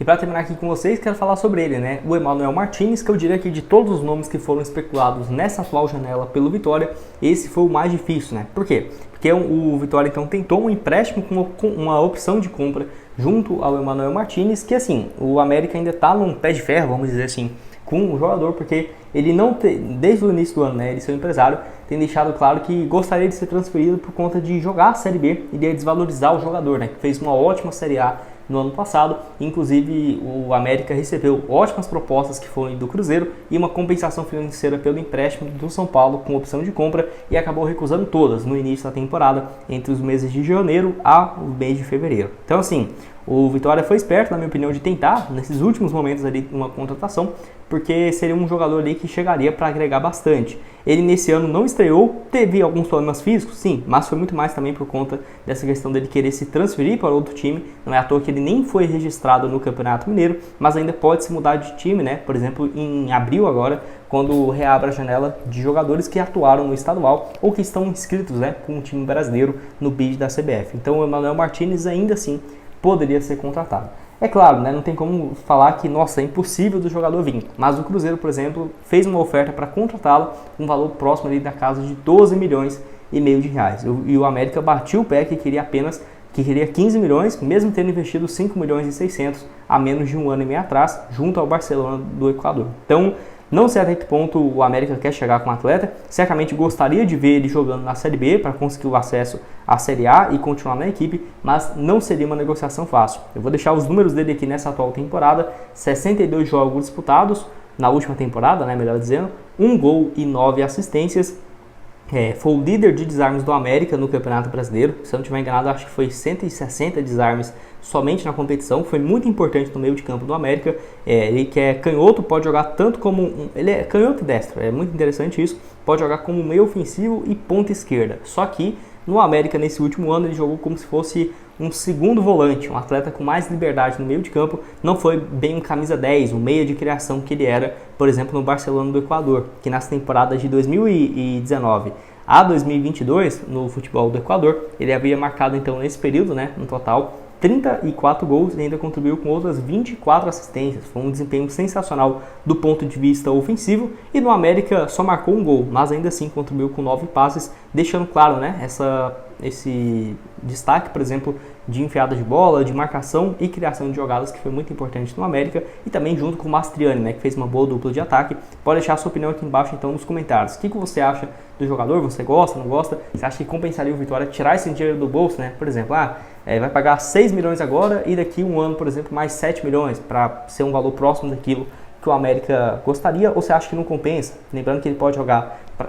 E para terminar aqui com vocês, quero falar sobre ele, né? O Emmanuel Martinez, que eu diria que de todos os nomes que foram especulados nessa atual janela pelo Vitória, esse foi o mais difícil, né? Por quê? Porque o Vitória então tentou um empréstimo com uma opção de compra junto ao Emmanuel Martinez, que assim, o América ainda está num pé de ferro, vamos dizer assim, com o jogador, porque ele não desde o início do ano, né, ele seu empresário tem deixado claro que gostaria de ser transferido por conta de jogar a Série B e de desvalorizar o jogador, né, que fez uma ótima Série A no ano passado. Inclusive o América recebeu ótimas propostas que foram do Cruzeiro e uma compensação financeira pelo empréstimo do São Paulo com opção de compra e acabou recusando todas no início da temporada, entre os meses de janeiro ao mês de fevereiro. Então assim, o Vitória foi esperto, na minha opinião, de tentar, nesses últimos momentos ali, uma contratação, porque seria um jogador ali que chegaria para agregar bastante. Ele nesse ano não estreou, teve alguns problemas físicos, sim, mas foi muito mais também por conta dessa questão dele querer se transferir para outro time. Não é à toa que ele nem foi registrado no Campeonato Mineiro, mas ainda pode se mudar de time, né? Por exemplo, em abril agora, quando reabre a janela de jogadores que atuaram no estadual ou que estão inscritos, né, com o time brasileiro no bid da CBF. Então o Emmanuel Martinez ainda assim poderia ser contratado. É claro, né, não tem como falar que, nossa, é impossível do jogador vir. Mas o Cruzeiro, por exemplo, fez uma oferta para contratá-lo com um valor próximo ali da casa de 12 milhões e meio de reais. E o América batiu o pé que queria 15 milhões, mesmo tendo investido 5 milhões e 600 há menos de um ano e meio atrás, junto ao Barcelona do Equador. Então, não sei até que ponto o América quer chegar com o atleta. Certamente gostaria de ver ele jogando na Série B para conseguir o acesso à Série A e continuar na equipe, mas não seria uma negociação fácil. Eu vou deixar os números dele aqui nessa atual temporada: 62 jogos disputados na última temporada, né, melhor dizendo, 1 gol e 9 assistências. Foi o líder de desarmes do América no Campeonato Brasileiro. Se eu não estiver enganado, acho que foi 160 desarmes somente na competição. Foi muito importante no meio de campo do América. Ele que é canhoto, pode jogar tanto como... ele é canhoto e destro, é muito interessante isso. Pode jogar como meio ofensivo e ponta esquerda. Só que no América, nesse último ano, ele jogou como se fosse um segundo volante, um atleta com mais liberdade no meio de campo. Não foi bem um camisa 10, um meia de criação que ele era, por exemplo, no Barcelona do Equador, que nas temporadas de 2019 a 2022, no futebol do Equador, ele havia marcado então nesse período, né, no total, 34 gols e ainda contribuiu com outras 24 assistências. Foi um desempenho sensacional do ponto de vista ofensivo, e no América só marcou um gol, mas ainda assim contribuiu com 9 passes, deixando claro, né, esse destaque, por exemplo, de enfiada de bola, de marcação e criação de jogadas, que foi muito importante no América, e também junto com o Mastriani, né, que fez uma boa dupla de ataque. Pode deixar a sua opinião aqui embaixo então nos comentários. O que você acha do jogador? Você gosta, não gosta? Você acha que compensaria o Vitória tirar esse dinheiro do bolso, né? Por exemplo, vai pagar 6 milhões agora e daqui um ano, por exemplo, mais 7 milhões para ser um valor próximo daquilo que o América gostaria, ou você acha que não compensa? Lembrando que ele pode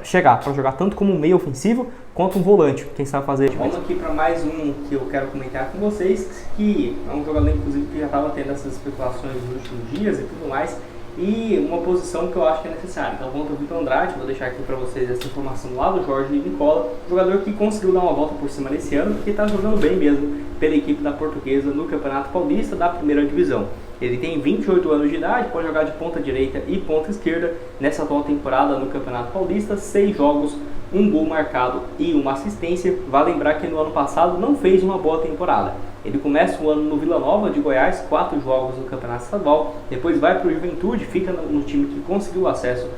chegar para jogar tanto como um meio ofensivo quanto um volante, quem sabe fazer. Vamos aqui para mais um que eu quero comentar com vocês, que é um jogador inclusive que já estava tendo essas especulações nos últimos dias e tudo mais, e uma posição que eu acho que é necessária. Então vamos para o Vitor Andrade, vou deixar aqui para vocês essa informação lá do Jorge Nicola, jogador que conseguiu dar uma volta por cima nesse ano, que está jogando bem mesmo pela equipe da Portuguesa no Campeonato Paulista da primeira divisão. Ele tem 28 anos de idade, pode jogar de ponta direita e ponta esquerda. Nessa atual temporada no Campeonato Paulista, 6 jogos, 1 gol marcado e 1 assistência. Vale lembrar que no ano passado não fez uma boa temporada. Ele começa o ano no Vila Nova de Goiás, 4 jogos no Campeonato Estadual, depois vai para o Juventude, fica no time que conseguiu acesso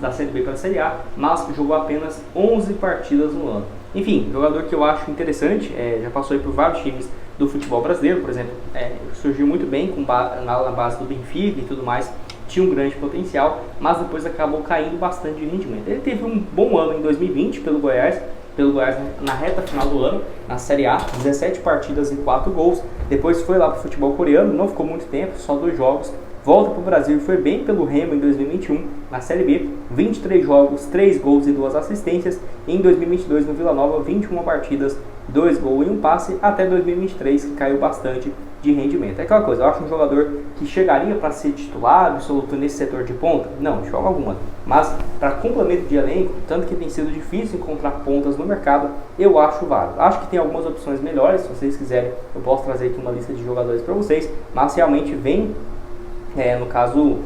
da Série B para a Série A, mas jogou apenas 11 partidas no ano. Enfim, jogador que eu acho interessante, já passou aí por vários times do futebol brasileiro, por exemplo, surgiu muito bem na base do Benfica e tudo mais, tinha um grande potencial, mas depois acabou caindo bastante de rendimento. Ele teve um bom ano em 2020 pelo Goiás na reta final do ano, na Série A, 17 partidas e 4 gols, depois foi lá para o futebol coreano, não ficou muito tempo, só 2 jogos, volta para o Brasil e foi bem pelo Remo em 2021, na Série B, 23 jogos, 3 gols e 2 assistências, e em 2022 no Vila Nova, 21 partidas, 2 gols e 1 passe, até 2023, que caiu bastante de rendimento. É aquela coisa, eu acho um jogador que chegaria para ser titular absoluto nesse setor de ponta? Não, de forma alguma. Mas para complemento de elenco, tanto que tem sido difícil encontrar pontas no mercado, eu acho válido. Acho que tem algumas opções melhores, se vocês quiserem, eu posso trazer aqui uma lista de jogadores para vocês, mas realmente vem, no caso,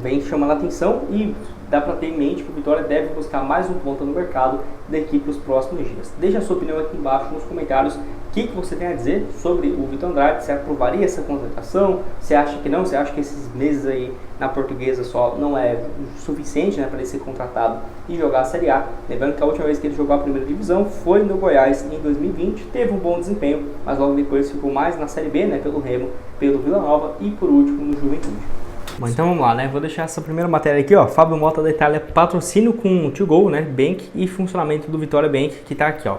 vem chamando a atenção e dá para ter em mente que o Vitória deve buscar mais um ponta no mercado daqui para os próximos dias. Deixe a sua opinião aqui embaixo nos comentários. O que você tem a dizer sobre o Vitor Andrade? Você aprovaria essa contratação? Você acha que não? Você acha que esses meses aí na Portuguesa só não é suficiente, né, para ele ser contratado e jogar a Série A? Lembrando que a última vez que ele jogou a primeira divisão foi no Goiás em 2020, teve um bom desempenho, mas logo depois ficou mais na Série B, né, pelo Remo, pelo Vila Nova e por último no Juventude. Bom, então vamos lá, né? Vou deixar essa primeira matéria aqui, ó. Fábio Mota da Itália, patrocínio com o 2Go, né? Bank e funcionamento do Vitória Bank, que tá aqui, ó.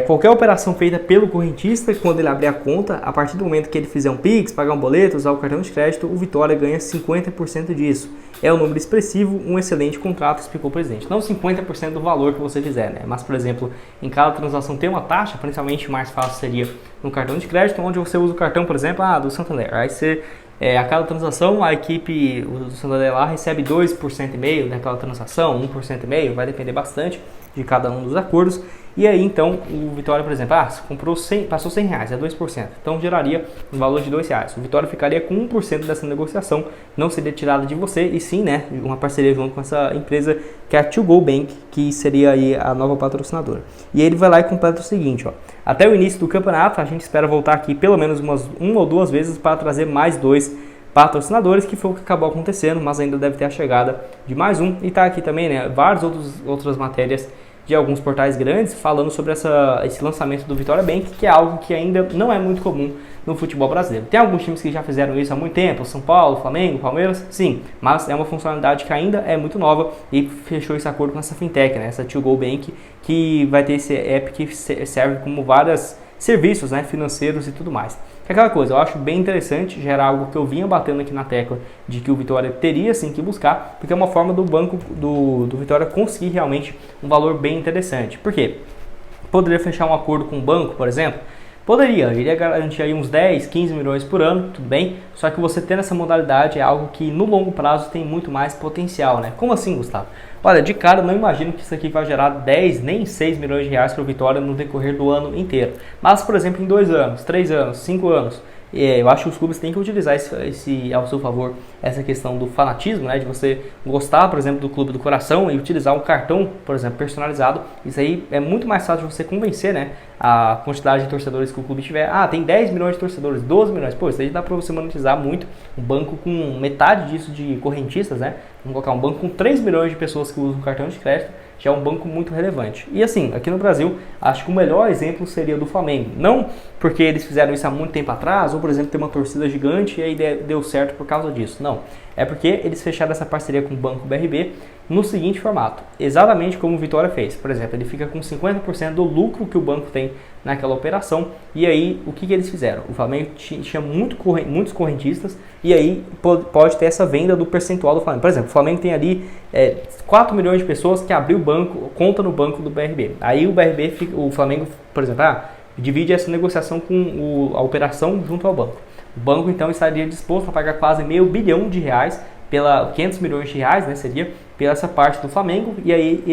Qualquer operação feita pelo correntista, quando ele abrir a conta, a partir do momento que ele fizer um Pix, pagar um boleto, usar o cartão de crédito, o Vitória ganha 50% disso. É um número expressivo, um excelente contrato, explicou o presidente. Não 50% do valor que você fizer, né? Mas, por exemplo, em cada transação tem uma taxa, principalmente mais fácil seria no cartão de crédito, onde você usa o cartão, por exemplo, do Santander. Aí você... a cada transação, a equipe do Santander lá recebe 2,5% daquela transação, 1,5%, vai depender bastante de cada um dos acordos. E aí, então, o Vitória, por exemplo, comprou 100, passou R$100, é 2%. Então, geraria um valor de R$2. O Vitória ficaria com 1% dessa negociação, não seria tirada de você, e sim, né, uma parceria junto com essa empresa que é a 2Go Bank, que seria aí a nova patrocinadora. E ele vai lá e completa o seguinte, ó. Até o início do campeonato, a gente espera voltar aqui pelo menos uma ou duas vezes para trazer mais 2 patrocinadores, que foi o que acabou acontecendo, mas ainda deve ter a chegada de mais um. E tá aqui também, né, várias outras matérias de alguns portais grandes falando sobre esse lançamento do Vitória Bank, que é algo que ainda não é muito comum no futebol brasileiro. Tem alguns times que já fizeram isso há muito tempo, São Paulo, Flamengo, Palmeiras, sim, mas é uma funcionalidade que ainda é muito nova e fechou esse acordo com essa fintech, né, essa 2Go Bank, que vai ter esse app que serve como vários serviços, né, financeiros e tudo mais. É aquela coisa, eu acho bem interessante, já era algo que eu vinha batendo aqui na tecla de que o Vitória teria sim que buscar, porque é uma forma do banco do Vitória conseguir realmente um valor bem interessante. Por quê? Poderia fechar um acordo com o banco, por exemplo? Poderia, iria garantir aí uns 10, 15 milhões por ano, tudo bem, só que você tendo essa modalidade é algo que no longo prazo tem muito mais potencial, né? Como assim, Gustavo? Olha, de cara eu não imagino que isso aqui vai gerar 10, nem 6 milhões de reais para o Vitória no decorrer do ano inteiro. Mas, por exemplo, em 2 anos, 3 anos, 5 anos, eu acho que os clubes têm que utilizar esse ao seu favor, essa questão do fanatismo, né, de você gostar, por exemplo, do clube do coração e utilizar um cartão, por exemplo, personalizado. Isso aí é muito mais fácil de você convencer, né, a quantidade de torcedores que o clube tiver. Tem 10 milhões de torcedores, 12 milhões, pô, isso aí dá para você monetizar muito. Um banco com metade disso de correntistas, né, vamos colocar um banco com 3 milhões de pessoas que usam o cartão de crédito, já é um banco muito relevante. E assim, aqui no Brasil, acho que o melhor exemplo seria do Flamengo. Não porque eles fizeram isso há muito tempo atrás, ou por exemplo, ter uma torcida gigante e aí deu certo por causa disso. Não. É porque eles fecharam essa parceria com o Banco BRB no seguinte formato, exatamente como o Vitória fez. Por exemplo, ele fica com 50% do lucro que o banco tem naquela operação. E aí, o que eles fizeram? O Flamengo tinha muitos correntistas e aí pode ter essa venda do percentual do Flamengo. Por exemplo, o Flamengo tem ali 4 milhões de pessoas que abriu conta no banco do BRB. Aí o Flamengo, por exemplo, divide essa negociação com a operação junto ao banco. O banco então estaria disposto a pagar quase R$500 bilhão pela 500 milhões de reais, né, seria pela essa parte do Flamengo, e aí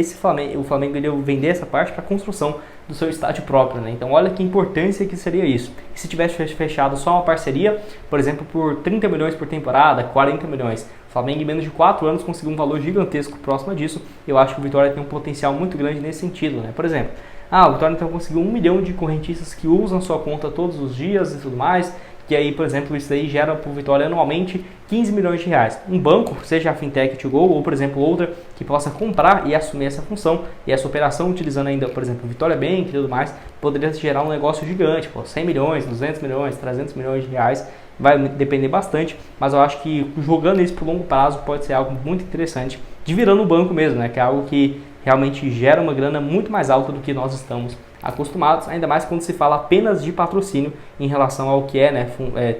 o Flamengo iria vender essa parte para a construção do seu estádio próprio, né? Então olha que importância que seria isso. E se tivesse fechado só uma parceria, por exemplo, por 30 milhões por temporada, 40 milhões, o Flamengo em menos de 4 anos conseguiu um valor gigantesco próximo disso. Eu acho que o Vitória tem um potencial muito grande nesse sentido, né? Por exemplo, o Vitória então conseguiu 1 milhão de correntistas que usam sua conta todos os dias e tudo mais, que aí, por exemplo, isso aí gera para o Vitória anualmente 15 milhões de reais. Um banco, seja a Fintech 2Go ou, por exemplo, outra que possa comprar e assumir essa função e essa operação utilizando ainda, por exemplo, o Vitória Bank e tudo mais, poderia gerar um negócio gigante, 100 milhões, 200 milhões, 300 milhões de reais, vai depender bastante, mas eu acho que jogando isso por longo prazo pode ser algo muito interessante, de virando o banco mesmo, né, que é algo que realmente gera uma grana muito mais alta do que nós estamos acostumados, ainda mais quando se fala apenas de patrocínio em relação ao que é, né,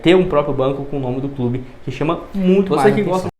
ter um próprio banco com o nome do clube, que chama muito mais atenção.